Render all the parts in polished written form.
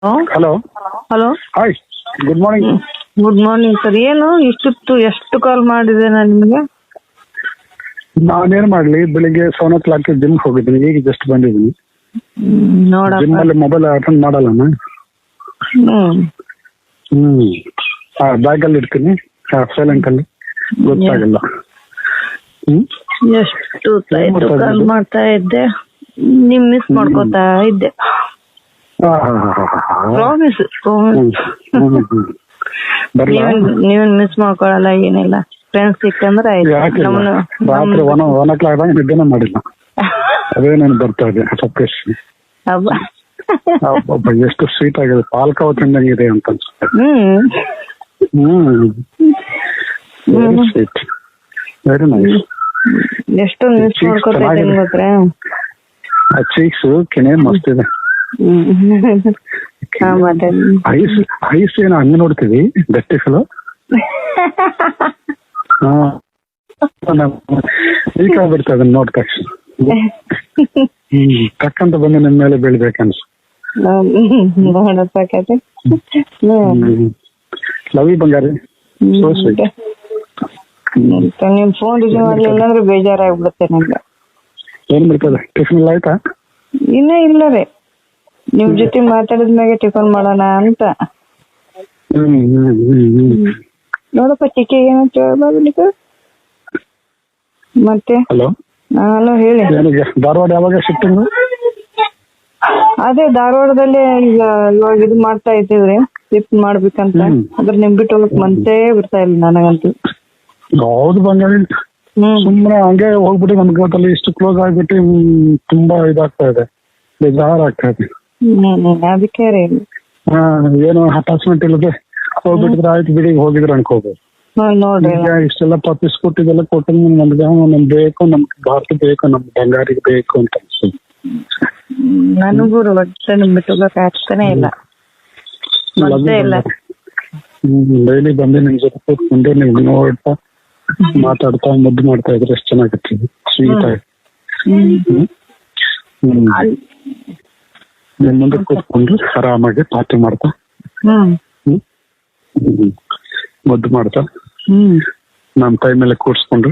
Hello hello hi good morning. Good morning sir. ಏನು ಇಷ್ಟೊತ್ತು ಎಷ್ಟು ಕಾಲ್ ಮಾಡಿದೆ ನಾನು ನಿಮಗೆ? ನಾನೇನ್ ಮಾಡ್ಲಿ, ಬೆಳಿಗ್ಗೆ 7:00 ಜಿಮ್ ಹೋಗಿದ್ದೀನಿ, ಈಗ ಜಸ್ಟ್ ಬಂದಿದ್ದೀನಿ. ಜಿಮ್ ನೋಡಪ್ಪ. ಅಲ್ಲಿ ಮೊಬೈಲ್ ಅಟೆಂಡ್ ಮಾಡಲ್ಲ ನಾನು. ಹ್ಮ್ ಬ್ಯಾಗ್ ಅಲ್ಲಿ ಇಡ್ತೀನಿ, ಸೈಲೆಂಟ್ ಅಲ್ಲಿ, ಗೊತ್ತಾಗಲ್ಲ. ಎಷ್ಟು ಕಾಲ್ ಮಾಡ್ತಾ ಇದ್ದೆ, ನಿಮ್ ಮಿಸ್ ಮಾಡ್ಕೋತಾ ಇದ್ದೆ. ಪ್ರಾಮಿಸ್ ನೀವೇನ್ ಮಿಸ್ ಮಾಡ್ಕೊಳಲ್ಲ, ಏನಿಲ್ಲ. ಫ್ರೆಂಡ್ಸ್ ಸಿಕ್ಕಂದ್ರೆ ಆಯ್ತು. ರಾತ್ರಿ 1:00 ನಿದ್ದೆನೇ ಮಾಡಿಲ್ಲ, ಅದೇ ನಾನು ಬರ್ತಾ ಇದೆ ಸಪ್ರೇಶ್. ಎಷ್ಟು ಸ್ವೀಟ್ ಆಗಿದೆ, ಪಾಲ್ಕಾವ ತಿಂದಂಗಿದೆ ಅಂತ ಅನ್ಸುತ್ತೆ. Very sweet, very nice. ಎಷ್ಟೊಂದು ಮಿಸ್ ಮಾಡ್ಕೊತಾ ಇದ್ದೀನಿ ಗೊತ್ತಾ. ಆ ಚೀಕ್ಸ್ ಕೆನೆ ಮಸ್ತ್ ಇದೆ. ಐಸ್ ಏನೋ ಹಂಗೆ ನೋಡ್ತೀವಿ, ಗಟ್ಟಿಸಲು ಈಗ ಬಿಡ್ತಾ ಅದನ್ನ ನೋಡ್ ತಕ್ಷಣ ಟಕ್ಕಂತ ಬಂದು ನಿಮ್ ಮೇಲೆ ಬೀಳ್ಬೇಕನ್ಸು. Love you Bangari, so sweet. ನಿಮ್ ಫೋನ್ ರಿಸೀವ್ ಮಾಡ್ಲಿಲ್ಲ ಅಂದ್ರೆ ಬೇಜಾರಾಗ್ಬಿಡುತ್ತೆ ನಂಗೆ. ಏನ್ ಮಾಡ್ತದೆ, ಟಿಫಿನ್ ಎಲ್ಲ ಆಯ್ತಾ? ಇನ್ನೂ ಇಲ್ಲ ರೀ, ನಿಮ್ ಜೊತೆ ಮಾತಾಡಿದ್ಮ್ಯಾಗೆ ಟಿಫನ್ ಮಾಡೋಣ ಅಂತ. ನೋಡಪ್ಪ ಚಿಕ್ಕಿ ಏನಂತ ಹೇಳ್ಬಾರ್ದು ಮತ್ತೆ. ಹಲೋ ಹಲೋ ಹೇಳಿ. ಧಾರವಾಡ ಯಾವಾಗ ಶಿಫ್ಟಿಂಗ್? ಅದೇ ಧಾರವಾಡದಲ್ಲೇ ಈಗ ಇವಾಗ ಇದು ಮಾಡ್ತಾ ಇದ್ದೀವ್ರಿ, ಶಿಫ್ಟ್ ಮಾಡ್ಬೇಕಂತ. ಅದ್ರ ನಿಮ್ ಬಿಟ್ಟು ಹೋಗಕ್ ಮನ್ಸೇ ಬಿಡ್ತಾ ಇಲ್ಲ ನನಗಂತೂ. ಹೌದು ಬಂಗಾಳಿ, ಸುಮ್ಮನೆ ಹಂಗೆ ಹೋಗ್ಬಿಟ್ಟು ನಮ್ಗೆ ಗೊತ್ತಲ್ಲಿ ಇಷ್ಟು ಕ್ಲೋಸ್ ಆಗ್ಬಿಟ್ಟು ತುಂಬಾ ಇದಾಗ್ತಾ ಇದೆ, ಬೇಜಾರಾಗ್ತಾ ಇದೆ. ಅದಕ್ಕೆ ರೀ ಏನೋ ಅಟ್ಯಾಚ್ಮೆಂಟ್ ಇಲ್ಲದೆ ಹೋಗ್ಬಿಟ್ಟಿದ್ರೆ ಆಯ್ತು ಬಿಡಿ, ಹೋಗಿದ್ರೆ ಅನ್ಕೋಬಹುದು. ನೋಡ್ರಿ ಇಷ್ಟೆಲ್ಲ ಪರ್ಚೇಸ್ ಕೊಟ್ಟಿದ್ದೆಲ್ಲ ಕೊಟ್ಟು ನಮ್ಗೆ ನಮ್ಗೆ ಬೇಕು, ನಮ್ಗೆ ಭಾರತ ಬೇಕು, ನಮ್ ಬಂಗಾರಿಗೆ ಬೇಕು ಅಂತ ಅನ್ಸುತ್ತೆ. ನನಗೂ ಒಟ್ಟೆ ನಿಮ್ ಬಿಟ್ಟು ಹೋಗಕ್ ಆಗ್ತಾನೆ ಇಲ್ಲ, ಮನಸ್ಸೇ ಇಲ್ಲ. ಡೈಲಿ ಬಂದು ನಿಮ್ ಜೊತೆ ಕೂತ್ಕೊಂಡು ನೀವು ನೋಡ್ತಾ ಮಾತಾಡ್ತಾ ಮುದ್ದು ಮಾಡ್ತಾ ಇದ್ರೆ ಎಷ್ಟು ಚೆನ್ನಾಗಿರ್ತೀವಿ, ಸ್ವೀಟ್ ಆಗಿ. ನಿಮ್ ಮುಂದೆ ಕೂತ್ಕೊಂಡು ಆರಾಮಾಗಿ ಪಾರ್ಟಿ ಮಾಡ್ತಾ ಮುದ್ದು ಮಾಡ್ತಾ ನಮ್ ಕೈ ಮೇಲೆ ಕೂಡ್ಸ್ಕೊಂಡು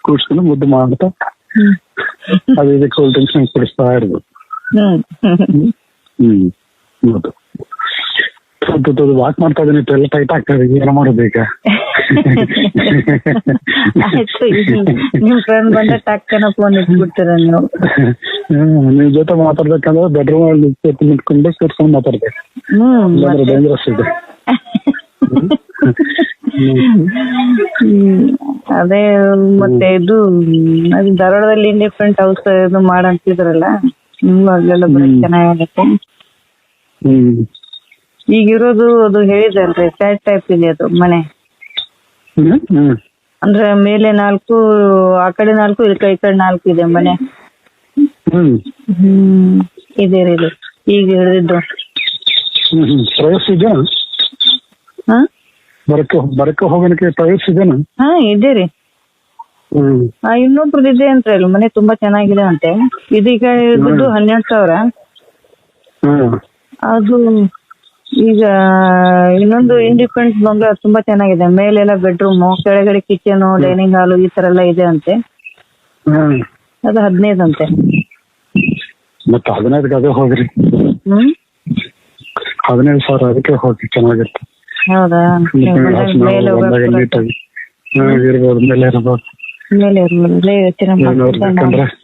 ಕೂಡ್ಸ್ಕೊಂಡು ಮುದ್ದು ಮಾಡ್ತಾ ಅದು ಇದಕ್ಕೆ ಕೂಲ್ ಡ್ರಿಂಕ್ಸ್ ಕುಡಿಸ್ತಾ ಇರ್ಬೋದು. ವಾಕ್ ಮಾಡ್ತಾ ಇದೀನಿ, ಎಲ್ಲ ಟೈಟ್ ಆಗ್ತಾ ಇದೆ, ಏನೋ ಮಾಡೋದು ಈಗ. ನಿಮ್ ಫ್ರೆಂಡ್ ಬಂದ ಟಕ್ಕನ ಫೋನ್ ಇಟ್ಬಿಡ್ತೀರ ನೀವು. ನಿಮ್ ಜೊತೆ ಮಾತಾಡ್ಬೇಕಂದ್ರೆ ಬೆಡ್ರೂಮ್ ಅಲ್ಲಿ ನಿಂತ್ಕೊಂಡು ಕೂರ್ಸ್ಕೊಂಡು ಮಾತಾಡ್ಬೇಕು, ಇಲ್ಲಾಂದ್ರೆ ಡೇಂಜರಸ್ ಇದೆ. ಅದೇ ಮತ್ತೆ ಇದು ಧಾರವಾಡದಲ್ಲಿ ಇಂಡಿಪೆಂಡೆಂಟ್ ಹೌಸ್ ಇದು ಮಾಡಂತಿದ್ರಲ್ಲ, ಅಲ್ಲೆಲ್ಲ ಬರೀ ಚೆನ್ನಾಗತ್ತೆ. ಈಗಿರೋದು ಅದು ಹೇಳಿದಲ್ರಿ, ಫ್ಲಾಟ್ ಟೈಪ್ ಇದೆ ಅದು ಮನೆ. ಅಂದ್ರೆ ಮೇಲೆ 4, ಆ ಕಡೆ 4, ಈ ಕಡೆ 4 ಇದೆ ಮನೆ. ಇದೆ ರೀ ಇದು ಈಗ ಹಿಡಿದಿದ್ದು. ಪ್ರವೇಶ ಇದೆಯಾ? ಬರಕ್ಕೆ ಹೋಗೋಣಕ್ಕೆ ಪ್ರವೇಶ ಇದೆನಾ? ಇದೆ ರೀ. ಇನ್ನೊಬ್ರದ್ದು ಇದೆ ಅಂತ ಹೇಳಿ, ಮನೆ ತುಂಬಾ ಚೆನ್ನಾಗಿದೆ ಅಂತೆ. ಇದೀಗ ದುಡ್ಡು 12,000. ಅದು ಈಗ ಇನ್ನೊಂದು ಇಂಡಿಪೆಂಡೆಂಟ್ ಬಂಗ್ಲಾ ತುಂಬಾ ಚೆನ್ನಾಗಿದೆ, ಮೇಲೆಲ್ಲ ಬೆಡ್ರೂಮು, ಕೆಳಗಡೆ ಕಿಚನ್, ಡೈನಿಂಗ್ ಹಾಲು ಈ ತರ ಎಲ್ಲ ಇದೆ ಅಂತೆ. ಅದು 15 ಅಂತೆ. ಮತ್ತೆ 15 ಅದೇ ಹೋಗ್ರಿ, 15,000 ಅದಕ್ಕೆ ಹೋಗಿ, ಚೆನ್ನಾಗಿರುತ್ತೆ. ಹೌದಾ? ನೀಟಾಗಿ ಇರ್ಬೋದು, ಮೇಲೆ ಇರ್ಬೋದು,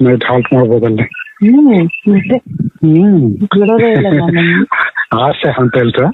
ನೈಟ್ ಹಾಲ್ಟ್ ಮಾಡ್ಬೋದಲ್ಲಿ. ಬಿಡೋದೇ ಇಲ್ಲ ಆಸೆ ಅಂತ ಹೇಳ್ತಾ.